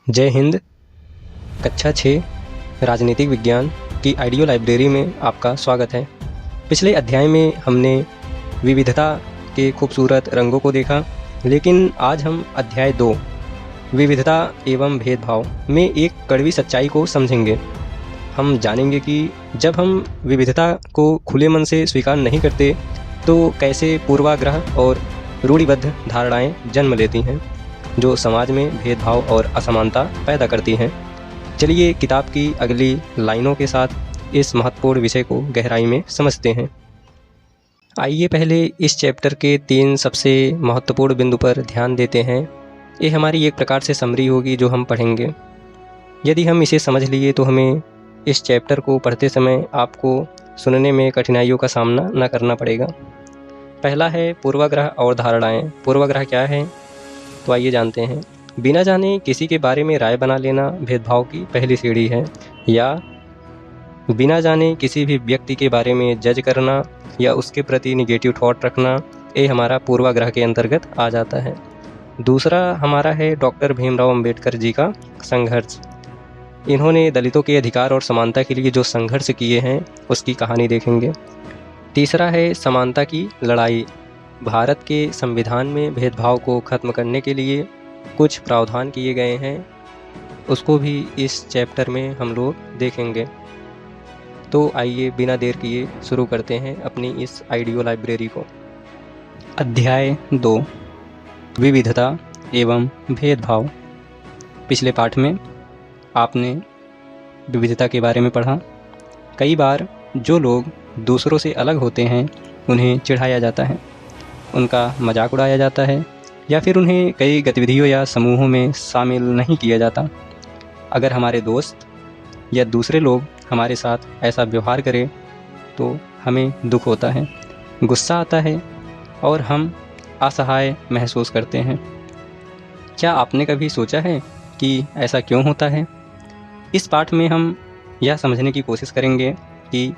जय हिंद। कक्षा 6 राजनीतिक विज्ञान की ऑडियो लाइब्रेरी में आपका स्वागत है। पिछले अध्याय में हमने विविधता के खूबसूरत रंगों को देखा, लेकिन आज हम अध्याय 2 विविधता एवं भेदभाव में एक कड़वी सच्चाई को समझेंगे। हम जानेंगे कि जब हम विविधता को खुले मन से स्वीकार नहीं करते तो कैसे पूर्वाग्रह और रूढ़िबद्ध धारणाएं जन्म लेती हैं, जो समाज में भेदभाव और असमानता पैदा करती हैं। चलिए किताब की अगली लाइनों के साथ इस महत्वपूर्ण विषय को गहराई में समझते हैं। आइए पहले इस चैप्टर के 3 सबसे महत्वपूर्ण बिंदु पर ध्यान देते हैं। ये हमारी एक प्रकार से समरी होगी जो हम पढ़ेंगे। यदि हम इसे समझ लिए तो हमें इस चैप्टर को पढ़ते समय आपको सुनने में कठिनाइयों का सामना न करना पड़ेगा। पहला है पूर्वाग्रह और धारणाएं। पूर्वाग्रह क्या है, तो आइए जानते हैं। बिना जाने किसी के बारे में राय बना लेना भेदभाव की पहली सीढ़ी है, या बिना जाने किसी भी व्यक्ति के बारे में जज करना या उसके प्रति निगेटिव थॉट रखना, ये हमारा पूर्वाग्रह के अंतर्गत आ जाता है। दूसरा हमारा है डॉक्टर भीमराव अंबेडकर जी का संघर्ष। इन्होंने दलितों के अधिकार और समानता के लिए जो संघर्ष किए हैं उसकी कहानी देखेंगे। तीसरा है समानता की लड़ाई। भारत के संविधान में भेदभाव को ख़त्म करने के लिए कुछ प्रावधान किए गए हैं, उसको भी इस चैप्टर में हम लोग देखेंगे। तो आइए बिना देर किए शुरू करते हैं अपनी इस ऑडियो लाइब्रेरी को। अध्याय 2 विविधता एवं भेदभाव। पिछले पाठ में आपने विविधता के बारे में पढ़ा। कई बार जो लोग दूसरों से अलग होते हैं उन्हें चिढ़ाया जाता है, उनका मजाक उड़ाया जाता है, या फिर उन्हें कई गतिविधियों या समूहों में शामिल नहीं किया जाता। अगर हमारे दोस्त या दूसरे लोग हमारे साथ ऐसा व्यवहार करें तो हमें दुख होता है, गुस्सा आता है और हम असहाय महसूस करते हैं। क्या आपने कभी सोचा है कि ऐसा क्यों होता है? इस पाठ में हम यह समझने की कोशिश करेंगे कि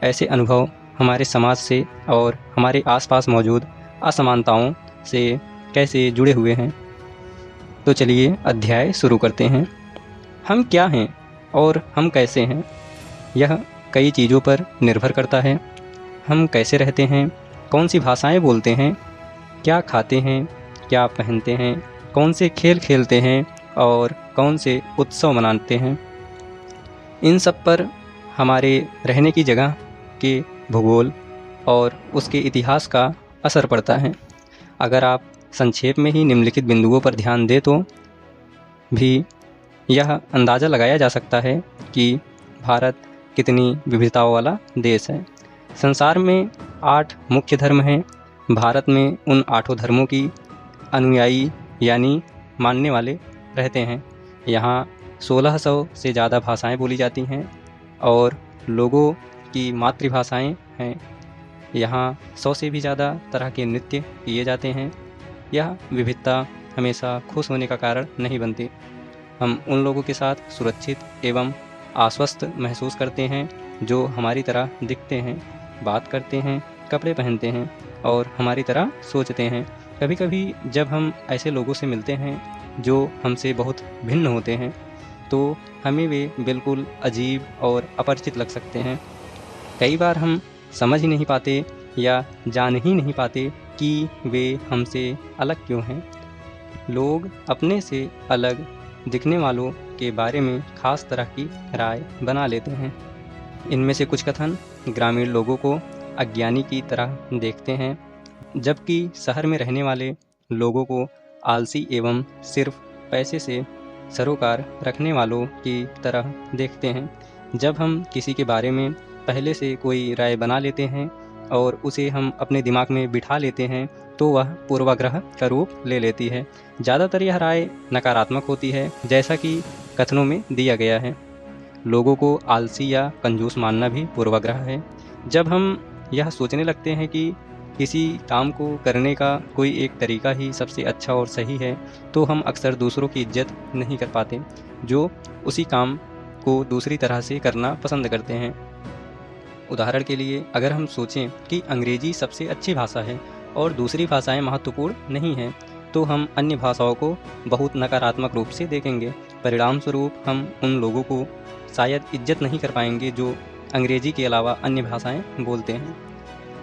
ऐसे अनुभव हमारे समाज से और हमारे आसपास मौजूद असमानताओं से कैसे जुड़े हुए हैं। तो चलिए अध्याय शुरू करते हैं। हम क्या हैं और हम कैसे हैं, यह कई चीज़ों पर निर्भर करता है। हम कैसे रहते हैं, कौन सी भाषाएं बोलते हैं, क्या खाते हैं, क्या पहनते हैं, कौन से खेल खेलते हैं और कौन से उत्सव मनाते हैं, इन सब पर हमारे रहने की जगह के भूगोल और उसके इतिहास का असर पड़ता है। अगर आप संक्षेप में ही निम्नलिखित बिंदुओं पर ध्यान दें तो भी यह अंदाज़ा लगाया जा सकता है कि भारत कितनी विविधताओं वाला देश है। संसार में 8 मुख्य धर्म हैं। भारत में उन 8 धर्मों की अनुयायी यानी मानने वाले रहते हैं। यहाँ 1600 से ज़्यादा भाषाएं बोली जाती हैं और लोगों की मातृभाषाएं हैं। यहाँ 100 से भी ज़्यादा तरह के नृत्य किए जाते हैं। यह विविधता हमेशा खुश होने का कारण नहीं बनती। हम उन लोगों के साथ सुरक्षित एवं आश्वस्त महसूस करते हैं जो हमारी तरह दिखते हैं, बात करते हैं, कपड़े पहनते हैं और हमारी तरह सोचते हैं। कभी कभी जब हम ऐसे लोगों से मिलते हैं जो हमसे बहुत भिन्न होते हैं तो हमें वे बिल्कुल अजीब और अपरिचित लग सकते हैं। कई बार हम समझ ही नहीं पाते या जान ही नहीं पाते कि वे हमसे अलग क्यों हैं। लोग अपने से अलग दिखने वालों के बारे में खास तरह की राय बना लेते हैं। इनमें से कुछ कथन ग्रामीण लोगों को अज्ञानी की तरह देखते हैं, जबकि शहर में रहने वाले लोगों को आलसी एवं सिर्फ पैसे से सरोकार रखने वालों की तरह देखते हैं। जब हम किसी के बारे में पहले से कोई राय बना लेते हैं और उसे हम अपने दिमाग में बिठा लेते हैं तो वह पूर्वाग्रह का रूप ले लेती है। ज़्यादातर यह राय नकारात्मक होती है, जैसा कि कथनों में दिया गया है। लोगों को आलसी या कंजूस मानना भी पूर्वाग्रह है। जब हम यह सोचने लगते हैं कि किसी काम को करने का कोई एक तरीका ही सबसे अच्छा और सही है तो हम अक्सर दूसरों की इज्जत नहीं कर पाते जो उसी काम को दूसरी तरह से करना पसंद करते हैं। उदाहरण के लिए अगर हम सोचें कि अंग्रेजी सबसे अच्छी भाषा है और दूसरी भाषाएं महत्वपूर्ण नहीं हैं तो हम अन्य भाषाओं को बहुत नकारात्मक रूप से देखेंगे परिणाम स्वरूप हम उन लोगों को शायद इज्जत नहीं कर पाएंगे जो अंग्रेजी के अलावा अन्य भाषाएं बोलते हैं।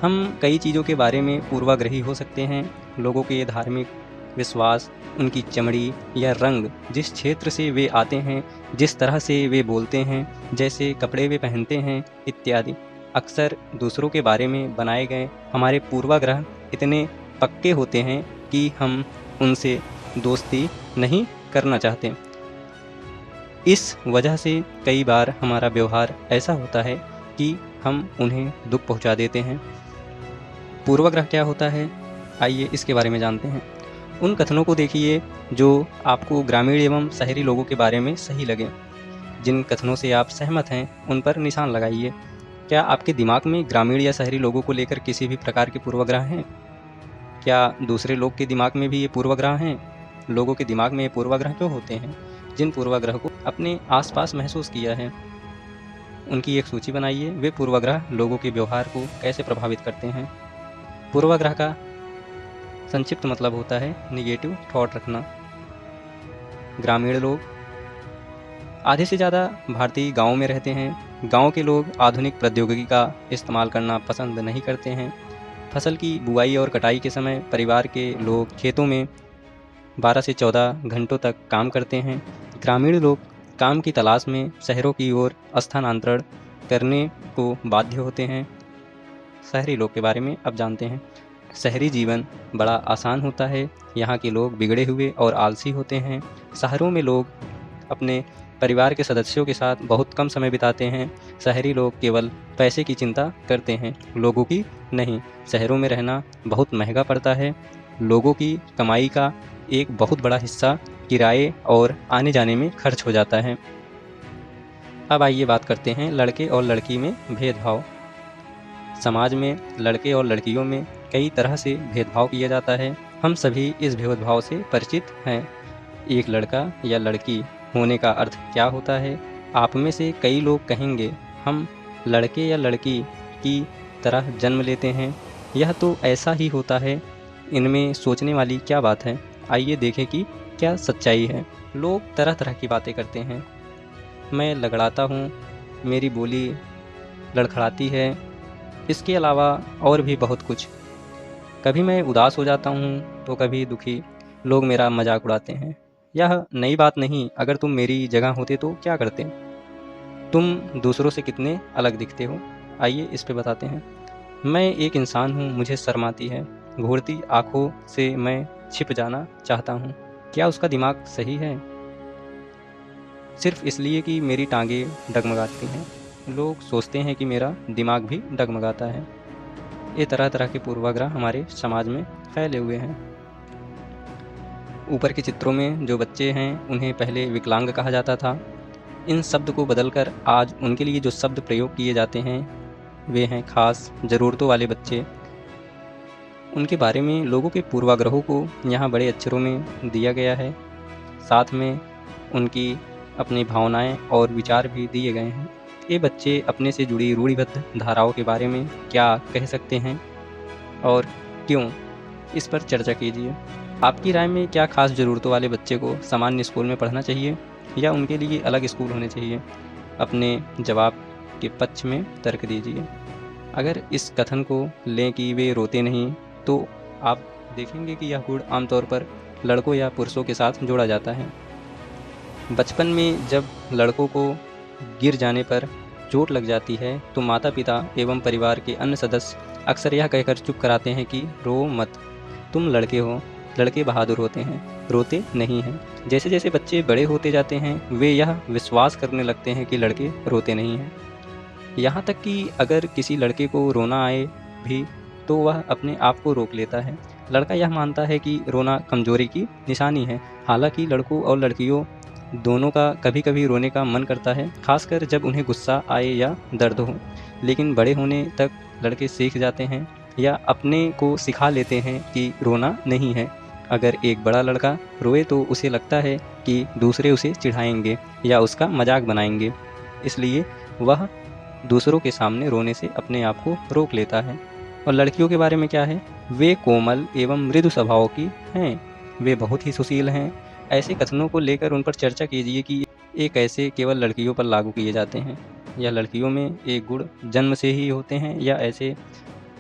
हम कई चीज़ों के बारे में पूर्वाग्रही हो सकते हैं। लोगों के धार्मिक विश्वास, उनकी चमड़ी या रंग, जिस क्षेत्र से वे आते हैं, जिस तरह से वे बोलते हैं, जैसे कपड़े वे पहनते हैं इत्यादि। अक्सर दूसरों के बारे में बनाए गए हमारे पूर्वाग्रह इतने पक्के होते हैं कि हम उनसे दोस्ती नहीं करना चाहते। इस वजह से कई बार हमारा व्यवहार ऐसा होता है कि हम उन्हें दुख पहुंचा देते हैं। पूर्वाग्रह क्या होता है, आइए इसके बारे में जानते हैं। उन कथनों को देखिए जो आपको ग्रामीण एवं शहरी लोगों के बारे में सही लगे। जिन कथनों से आप सहमत हैं उन पर निशान लगाइए। क्या आपके दिमाग में ग्रामीण या शहरी लोगों को लेकर किसी भी प्रकार के पूर्वाग्रह हैं? क्या दूसरे लोग के दिमाग में भी ये पूर्वाग्रह हैं? लोगों के दिमाग में ये पूर्वाग्रह क्यों होते हैं? जिन पूर्वाग्रह को अपने आसपास महसूस किया है उनकी एक सूची बनाइए। वे पूर्वाग्रह लोगों के व्यवहार को कैसे प्रभावित करते हैं। पूर्वाग्रह का संक्षिप्त मतलब होता है निगेटिव थॉट रखना। ग्रामीण लोग, आधे से ज़्यादा भारतीय गाँव में रहते हैं। गाँव के लोग आधुनिक प्रौद्योगिकी का इस्तेमाल करना पसंद नहीं करते हैं। फसल की बुआई और कटाई के समय परिवार के लोग खेतों में 12 से 14 घंटों तक काम करते हैं। ग्रामीण लोग काम की तलाश में शहरों की ओर स्थानांतरण करने को बाध्य होते हैं। शहरी लोग के बारे में अब जानते हैं। शहरी जीवन बड़ा आसान होता है। यहाँ के लोग बिगड़े हुए और आलसी होते हैं। शहरों में लोग अपने परिवार के सदस्यों के साथ बहुत कम समय बिताते हैं। शहरी लोग केवल पैसे की चिंता करते हैं, लोगों की नहीं। शहरों में रहना बहुत महंगा पड़ता है। लोगों की कमाई का एक बहुत बड़ा हिस्सा किराए और आने जाने में खर्च हो जाता है। अब आइए बात करते हैं लड़के और लड़की में भेदभाव। समाज में लड़के और लड़कियों में कई तरह से भेदभाव किया जाता है। हम सभी इस भेदभाव से परिचित हैं। एक लड़का या लड़की होने का अर्थ क्या होता है? आप में से कई लोग कहेंगे हम लड़के या लड़की की तरह जन्म लेते हैं। यह तो ऐसा ही होता है, इनमें सोचने वाली क्या बात है? आइए देखें कि क्या सच्चाई है। लोग तरह तरह की बातें करते हैं। मैं लगड़ाता हूँ, मेरी बोली लड़खड़ाती है, इसके अलावा और भी बहुत कुछ। कभी मैं उदास हो जाता हूँ तो कभी दुखी। लोग मेरा मजाक उड़ाते हैं। यह नई बात नहीं, अगर तुम मेरी जगह होते तो क्या करते? तुम दूसरों से कितने अलग दिखते हो, आइए इस पे बताते हैं। मैं एक इंसान हूँ, मुझे शर्म आती है। घूरती आँखों से मैं छिप जाना चाहता हूँ। क्या उसका दिमाग सही है? सिर्फ इसलिए कि मेरी टांगें डगमगाती हैं। लोग सोचते हैं कि मेरा दिमाग भी डगमगाता है। ये तरह तरह के पूर्वाग्रह हमारे समाज में फैले हुए हैं। ऊपर के चित्रों में जो बच्चे हैं उन्हें पहले विकलांग कहा जाता था। इन शब्द को बदलकर आज उनके लिए जो शब्द प्रयोग किए जाते हैं वे हैं खास ज़रूरतों वाले बच्चे। उनके बारे में लोगों के पूर्वाग्रहों को यहाँ बड़े अक्षरों में दिया गया है। साथ में उनकी अपनी भावनाएं और विचार भी दिए गए हैं। ये बच्चे अपने से जुड़ी रूढ़िबद्ध धाराओं के बारे में क्या कह सकते हैं और क्यों, इस पर चर्चा कीजिए। आपकी राय में क्या खास ज़रूरतों वाले बच्चे को सामान्य स्कूल में पढ़ना चाहिए या उनके लिए अलग स्कूल होने चाहिए? अपने जवाब के पक्ष में तर्क दीजिए। अगर इस कथन को लें कि वे रोते नहीं, तो आप देखेंगे कि यह गुण आमतौर पर लड़कों या पुरुषों के साथ जोड़ा जाता है। बचपन में जब लड़कों को गिर जाने पर चोट लग जाती है तो माता पिता एवं परिवार के अन्य सदस्य अक्सर यह कहकर चुप कराते हैं कि रो मत, तुम लड़के हो, लड़के बहादुर होते हैं, रोते नहीं हैं। जैसे जैसे बच्चे बड़े होते जाते हैं वे यह विश्वास करने लगते हैं कि लड़के रोते नहीं हैं। यहाँ तक कि अगर किसी लड़के को रोना आए भी तो वह अपने आप को रोक लेता है। लड़का यह मानता है कि रोना कमजोरी की निशानी है। हालांकि लड़कों और लड़कियों दोनों का कभी कभी रोने का मन करता है, खासकर जब उन्हें गुस्सा आए या दर्द हो। लेकिन बड़े होने तक लड़के सीख जाते हैं या अपने को सिखा लेते हैं कि रोना नहीं है। अगर एक बड़ा लड़का रोए तो उसे लगता है कि दूसरे उसे चिढ़ाएंगे या उसका मजाक बनाएंगे, इसलिए वह दूसरों के सामने रोने से अपने आप को रोक लेता है। और लड़कियों के बारे में क्या है? वे कोमल एवं मृदु स्वभाव की हैं। वे बहुत ही सुशील हैं। ऐसे कथनों को लेकर उन पर चर्चा कीजिए कि ये कैसे केवल लड़कियों पर लागू किए जाते हैं, या लड़कियों में ये गुण जन्म से ही होते हैं, या ऐसे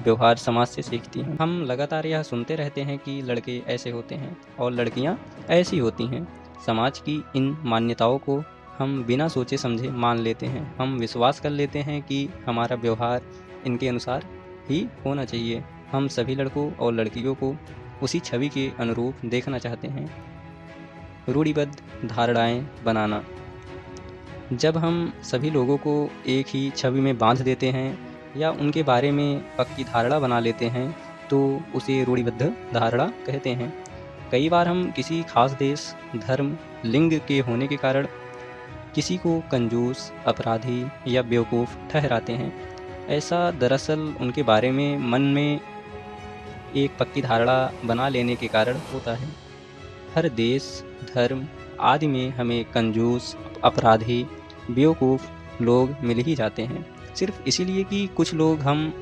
व्यवहार समाज से सीखती हैं। हम लगातार यह सुनते रहते हैं कि लड़के ऐसे होते हैं और लड़कियां ऐसी होती हैं। समाज की इन मान्यताओं को हम बिना सोचे समझे मान लेते हैं। हम विश्वास कर लेते हैं कि हमारा व्यवहार इनके अनुसार ही होना चाहिए। हम सभी लड़कों और लड़कियों को उसी छवि के अनुरूप देखना चाहते हैं। रूढ़िबद्ध धारणाएं बनाना। जब हम सभी लोगों को एक ही छवि में बांध देते हैं या उनके बारे में पक्की धारणा बना लेते हैं तो उसे रूढ़िबद्ध धारणा कहते हैं। कई बार हम किसी खास देश, धर्म, लिंग के होने के कारण किसी को कंजूस, अपराधी या बेवकूफ़ ठहराते हैं। ऐसा दरअसल उनके बारे में मन में एक पक्की धारणा बना लेने के कारण होता है। हर देश, धर्म आदि में हमें कंजूस, अपराधी, बेवकूफ़ लोग मिल ही जाते हैं, सिर्फ इसीलिए कि कुछ लोग हम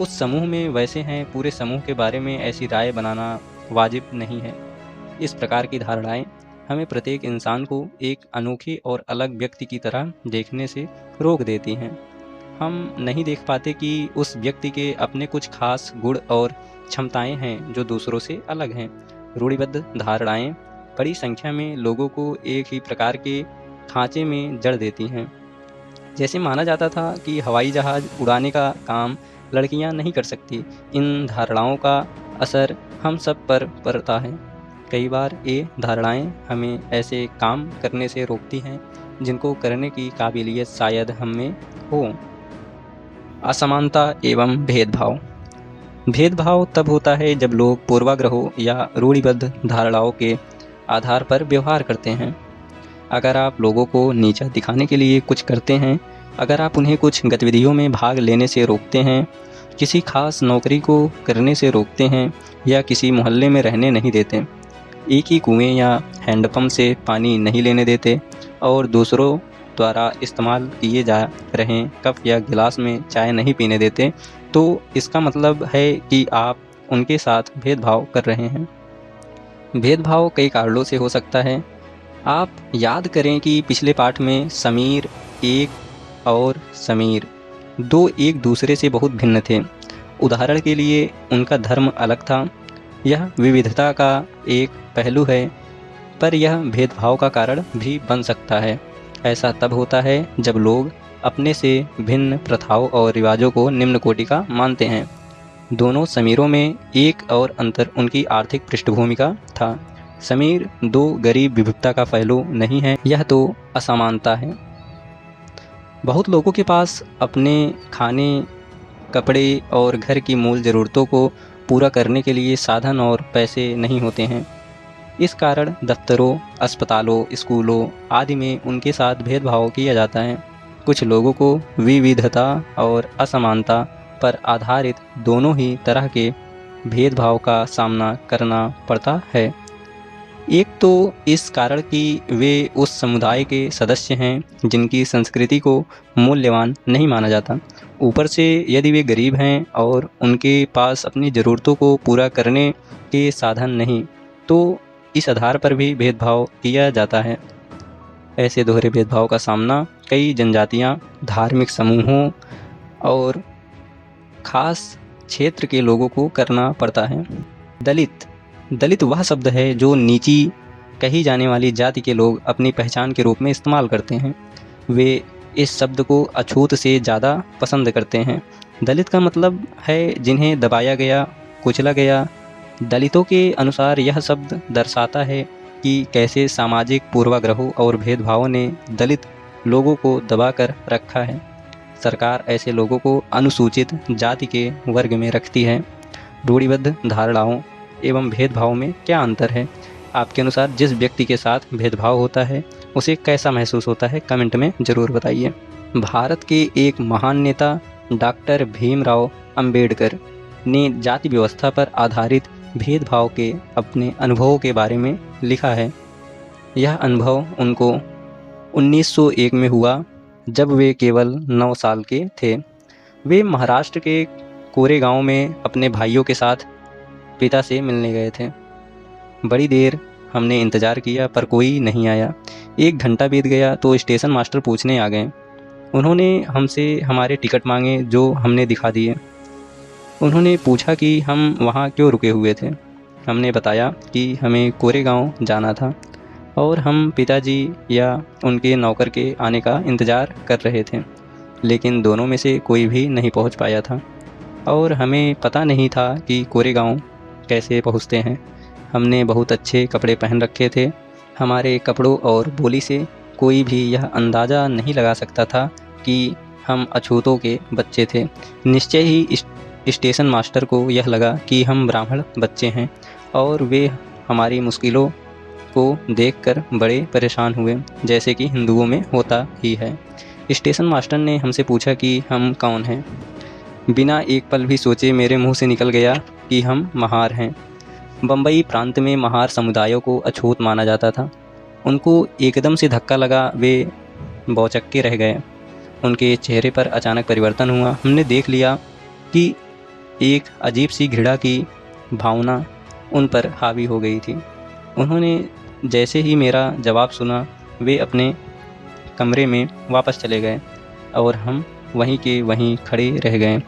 उस समूह में वैसे हैं। पूरे समूह के बारे में ऐसी राय बनाना वाजिब नहीं है। इस प्रकार की धारणाएं हमें प्रत्येक इंसान को एक अनोखे और अलग व्यक्ति की तरह देखने से रोक देती हैं। हम नहीं देख पाते कि उस व्यक्ति के अपने कुछ खास गुण और क्षमताएं हैं जो दूसरों से अलग हैं। रूढ़िबद्ध धारणाएं बड़ी संख्या में लोगों को एक ही प्रकार के खांचे में जड़ देती हैं। जैसे माना जाता था कि हवाई जहाज़ उड़ाने का काम लड़कियां नहीं कर सकती। इन धारणाओं का असर हम सब पर पड़ता है। कई बार ये धारणाएं हमें ऐसे काम करने से रोकती हैं जिनको करने की काबिलियत शायद हम में हो। असमानता एवं भेदभाव। भेदभाव तब होता है जब लोग पूर्वाग्रहों या रूढ़िबद्ध धारणाओं के आधार पर व्यवहार करते हैं। अगर आप लोगों को नीचा दिखाने के लिए कुछ करते हैं, अगर आप उन्हें कुछ गतिविधियों में भाग लेने से रोकते हैं, किसी खास नौकरी को करने से रोकते हैं या किसी मोहल्ले में रहने नहीं देते, एक ही कुएं या हैंडपंप से पानी नहीं लेने देते और दूसरों द्वारा इस्तेमाल किए जा रहे कप या गिलास में चाय नहीं पीने देते, तो इसका मतलब है कि आप उनके साथ भेदभाव कर रहे हैं। भेदभाव कई कारणों से हो सकता है। आप याद करें कि पिछले पाठ में समीर एक और समीर दो एक दूसरे से बहुत भिन्न थे। उदाहरण के लिए उनका धर्म अलग था। यह विविधता का एक पहलू है, पर यह भेदभाव का कारण भी बन सकता है। ऐसा तब होता है जब लोग अपने से भिन्न प्रथाओं और रिवाजों को निम्न कोटि का मानते हैं। दोनों समीरों में एक और अंतर उनकी आर्थिक पृष्ठभूमि का था। समीर दो गरीब विविधता का पहलू नहीं है, यह तो असमानता है। बहुत लोगों के पास अपने खाने, कपड़े और घर की मूल ज़रूरतों को पूरा करने के लिए साधन और पैसे नहीं होते हैं। इस कारण दफ्तरों, अस्पतालों, स्कूलों आदि में उनके साथ भेदभाव किया जाता है। कुछ लोगों को विविधता और असमानता पर आधारित दोनों ही तरह के भेदभाव का सामना करना पड़ता है। एक तो इस कारण कि वे उस समुदाय के सदस्य हैं जिनकी संस्कृति को मूल्यवान नहीं माना जाता। ऊपर से यदि वे गरीब हैं और उनके पास अपनी ज़रूरतों को पूरा करने के साधन नहीं, तो इस आधार पर भी भेदभाव किया जाता है। ऐसे दोहरे भेदभाव का सामना कई जनजातियाँ, धार्मिक समूहों और ख़ास क्षेत्र के लोगों को करना पड़ता है। दलित वह शब्द है जो नीची कही जाने वाली जाति के लोग अपनी पहचान के रूप में इस्तेमाल करते हैं। वे इस शब्द को अछूत से ज़्यादा पसंद करते हैं। दलित का मतलब है जिन्हें दबाया गया, कुचला गया। दलितों के अनुसार यह शब्द दर्शाता है कि कैसे सामाजिक पूर्वाग्रहों और भेदभावों ने दलित लोगों को दबाकर रखा है। सरकार ऐसे लोगों को अनुसूचित जाति के वर्ग में रखती है। रूढ़िबद्ध धारणाओं एवं भेदभाव में क्या अंतर है? आपके अनुसार जिस व्यक्ति के साथ भेदभाव होता है उसे कैसा महसूस होता है? कमेंट में ज़रूर बताइए। भारत के एक महान नेता डॉक्टर भीमराव अंबेडकर ने जाति व्यवस्था पर आधारित भेदभाव के अपने अनुभवों के बारे में लिखा है। यह अनुभव उनको 1901 में हुआ जब वे केवल 9 साल के थे। वे महाराष्ट्र के कोरेगांव में अपने भाइयों के साथ पिता से मिलने गए थे। बड़ी देर हमने इंतज़ार किया पर कोई नहीं आया। 1 घंटा बीत गया तो स्टेशन मास्टर पूछने आ गए। उन्होंने हमसे हमारे टिकट मांगे जो हमने दिखा दिए। उन्होंने पूछा कि हम वहाँ क्यों रुके हुए थे। हमने बताया कि हमें कोरेगांव जाना था और हम पिताजी या उनके नौकर के आने का इंतज़ार कर रहे थे, लेकिन दोनों में से कोई भी नहीं पहुंच पाया था और हमें पता नहीं था कि कोरेगांव कैसे पहुंचते हैं। हमने बहुत अच्छे कपड़े पहन रखे थे। हमारे कपड़ों और बोली से कोई भी यह अंदाज़ा नहीं लगा सकता था कि हम अछूतों के बच्चे थे। निश्चय ही स्टेशन मास्टर को यह लगा कि हम ब्राह्मण बच्चे हैं और वे हमारी मुश्किलों को देखकर बड़े परेशान हुए, जैसे कि हिंदुओं में होता ही है। स्टेशन मास्टर ने हमसे पूछा कि हम कौन हैं। बिना एक पल भी सोचे मेरे मुंह से निकल गया कि हम महार हैं। बम्बई प्रांत में महार समुदायों को अछूत माना जाता था। उनको एकदम से धक्का लगा, वे भौचक्के रह गए। उनके चेहरे पर अचानक परिवर्तन हुआ। हमने देख लिया कि एक अजीब सी घृणा की भावना उन पर हावी हो गई थी। उन्होंने जैसे ही मेरा जवाब सुना, वे अपने कमरे में वापस चले गए और हम वहीं के वहीं खड़े रह गए।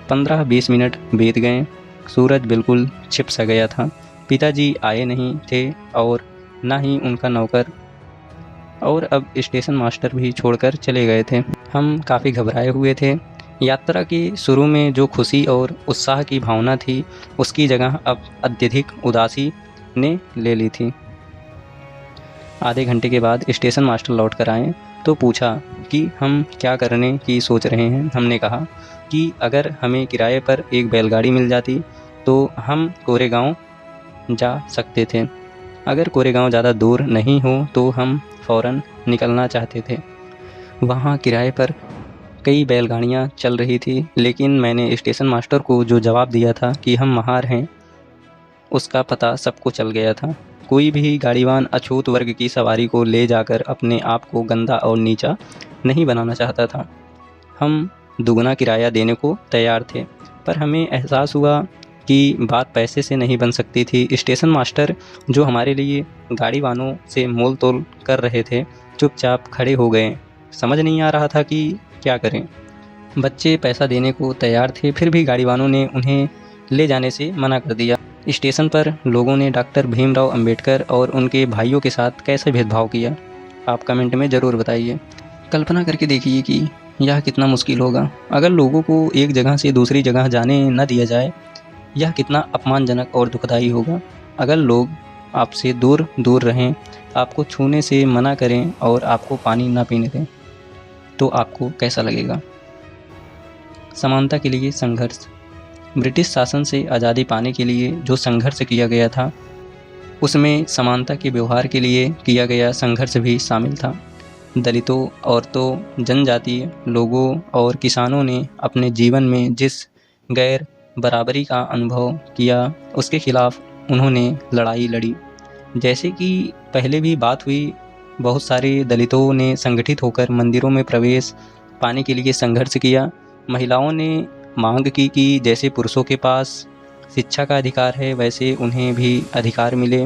15-20 मिनट बीत गए। सूरज बिल्कुल छिप सा गया था। पिताजी आए नहीं थे और ना ही उनका नौकर, और अब स्टेशन मास्टर भी छोड़कर चले गए थे। हम काफ़ी घबराए हुए थे। यात्रा के शुरू में जो खुशी और उत्साह की भावना थी, उसकी जगह अब अत्यधिक उदासी ने ले ली थी। आधे घंटे के बाद स्टेशन मास्टर लौट कर आए तो पूछा कि हम क्या करने की सोच रहे हैं। हमने कहा कि अगर हमें किराए पर एक बैलगाड़ी मिल जाती तो हम कोरेगांव जा सकते थे। अगर कोरेगांव ज़्यादा दूर नहीं हो तो हम फ़ौरन निकलना चाहते थे। वहाँ किराए पर कई बैलगाड़ियाँ चल रही थी, लेकिन मैंने स्टेशन मास्टर को जो जवाब दिया था कि हम महार हैं, उसका पता सबको चल गया था। कोई भी गाड़ीवान अछूत वर्ग की सवारी को ले जाकर अपने आप को गंदा और नीचा नहीं बनाना चाहता था। हम दुगना किराया देने को तैयार थे, पर हमें एहसास हुआ कि बात पैसे से नहीं बन सकती थी। स्टेशन मास्टर जो हमारे लिए गाड़ी वालों से मोल तोल कर रहे थे, चुपचाप खड़े हो गए। समझ नहीं आ रहा था कि क्या करें। बच्चे पैसा देने को तैयार थे, फिर भी गाड़ी वालों ने उन्हें ले जाने से मना कर दिया। स्टेशन पर लोगों ने डॉक्टर भीमराव अंबेडकर और उनके भाइयों के साथ कैसे भेदभाव किया, आप कमेंट में ज़रूर बताइए। कल्पना करके देखिए कि यह कितना मुश्किल होगा अगर लोगों को एक जगह से दूसरी जगह जाने न दिया जाए। यह कितना अपमानजनक और दुखदाई होगा। अगर लोग आपसे दूर दूर रहें, आपको छूने से मना करें और आपको पानी ना पीने दें, तो आपको कैसा लगेगा। समानता के लिए संघर्ष। ब्रिटिश शासन से आज़ादी पाने के लिए जो संघर्ष किया गया था, उसमें समानता के व्यवहार के लिए किया गया संघर्ष भी शामिल था। दलितों, औरतों, जनजातीय लोगों और किसानों ने अपने जीवन में जिस गैर बराबरी का अनुभव किया, उसके खिलाफ उन्होंने लड़ाई लड़ी। जैसे कि पहले भी बात हुई, बहुत सारे दलितों ने संगठित होकर मंदिरों में प्रवेश पाने के लिए संघर्ष किया। महिलाओं ने मांग की कि जैसे पुरुषों के पास शिक्षा का अधिकार है, वैसे उन्हें भी अधिकार मिले।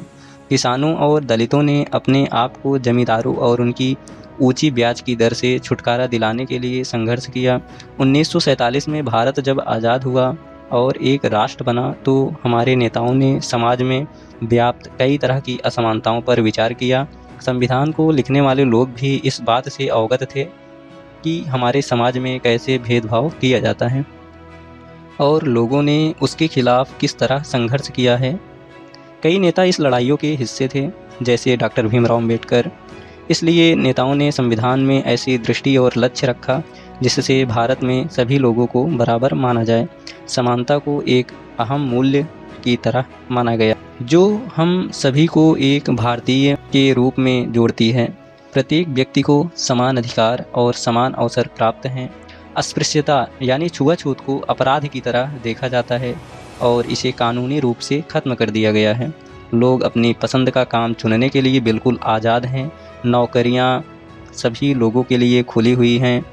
किसानों और दलितों ने अपने आप को जमींदारों और उनकी ऊंची ब्याज की दर से छुटकारा दिलाने के लिए संघर्ष किया। 1947 में भारत जब आज़ाद हुआ और एक राष्ट्र बना, तो हमारे नेताओं ने समाज में व्याप्त कई तरह की असमानताओं पर विचार किया। संविधान को लिखने वाले लोग भी इस बात से अवगत थे कि हमारे समाज में कैसे भेदभाव किया जाता है और लोगों ने उसके खिलाफ किस तरह संघर्ष किया है। कई नेता इस लड़ाइयों के हिस्से थे, जैसे डॉक्टर भीमराव अंबेडकर। इसलिए नेताओं ने संविधान में ऐसी दृष्टि और लक्ष्य रखा जिससे भारत में सभी लोगों को बराबर माना जाए। समानता को एक अहम मूल्य की तरह माना गया, जो हम सभी को एक भारतीय के रूप में जोड़ती है। प्रत्येक व्यक्ति को समान अधिकार और समान अवसर प्राप्त हैं। अस्पृश्यता यानी छुआछूत को अपराध की तरह देखा जाता है और इसे कानूनी रूप से ख़त्म कर दिया गया है। लोग अपनी पसंद का काम चुनने के लिए बिल्कुल आज़ाद हैं। नौकरियां सभी लोगों के लिए खुली हुई हैं।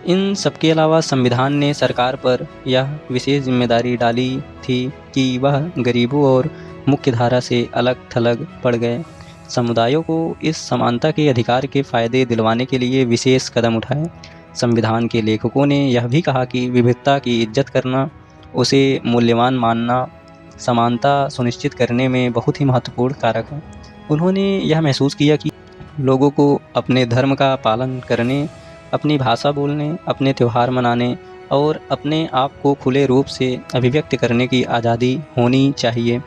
इन सबके अलावा संविधान ने सरकार पर यह विशेष जिम्मेदारी डाली थी कि वह गरीबों और मुख्य धारा से अलग थलग पड़ गए। समुदायों को इस समानता के अधिकार के फ़ायदे दिलवाने के लिए विशेष कदम उठाए। संविधान के लेखकों ने यह भी कहा कि विविधता की इज्जत करना, उसे मूल्यवान मानना समानता सुनिश्चित करने में बहुत ही महत्वपूर्ण कारक है। उन्होंने यह महसूस किया कि लोगों को अपने धर्म का पालन करने, अपनी भाषा बोलने, अपने त्यौहार मनाने और अपने आप को खुले रूप से अभिव्यक्त करने की आज़ादी होनी चाहिए।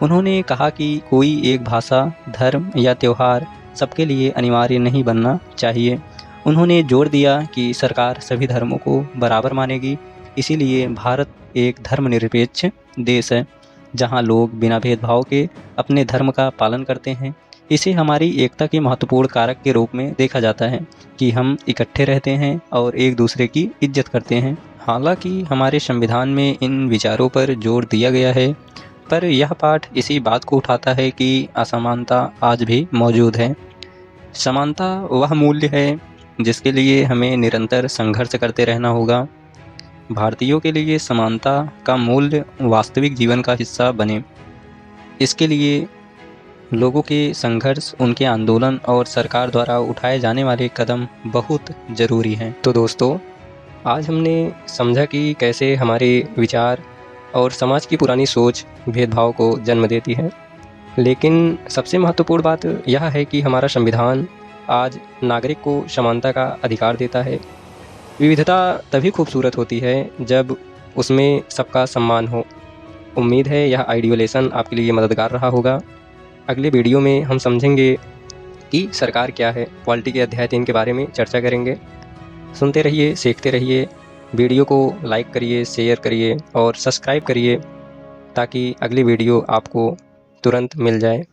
उन्होंने कहा कि कोई एक भाषा, धर्म या त्यौहार सबके लिए अनिवार्य नहीं बनना चाहिए। उन्होंने जोर दिया कि सरकार सभी धर्मों को बराबर मानेगी, इसीलिए भारत एक धर्मनिरपेक्ष देश है, जहां लोग बिना भेदभाव के अपने धर्म का पालन करते हैं। इसे हमारी एकता के महत्वपूर्ण कारक के रूप में देखा जाता है कि हम इकट्ठे रहते हैं और एक दूसरे की इज्जत करते हैं। हालांकि हमारे संविधान में इन विचारों पर जोर दिया गया है, पर यह पाठ इसी बात को उठाता है कि असमानता आज भी मौजूद है। समानता वह मूल्य है जिसके लिए हमें निरंतर संघर्ष करते रहना होगा। भारतीयों के लिए समानता का मूल्य वास्तविक जीवन का हिस्सा बने, इसके लिए लोगों के संघर्ष, उनके आंदोलन और सरकार द्वारा उठाए जाने वाले कदम बहुत ज़रूरी हैं। तो दोस्तों, आज हमने समझा कि कैसे हमारे विचार और समाज की पुरानी सोच भेदभाव को जन्म देती है, लेकिन सबसे महत्वपूर्ण बात यह है कि हमारा संविधान आज नागरिक को समानता का अधिकार देता है। विविधता तभी खूबसूरत होती है जब उसमें सबका सम्मान हो। उम्मीद है यह आइडियो लेसन आपके लिए मददगार रहा होगा। अगले वीडियो में हम समझेंगे कि सरकार क्या है, पॉलिटी के अध्याय 3 के बारे में चर्चा करेंगे। सुनते रहिए, सीखते रहिए। वीडियो को लाइक करिए, शेयर करिए और सब्सक्राइब करिए ताकि अगली वीडियो आपको तुरंत मिल जाए।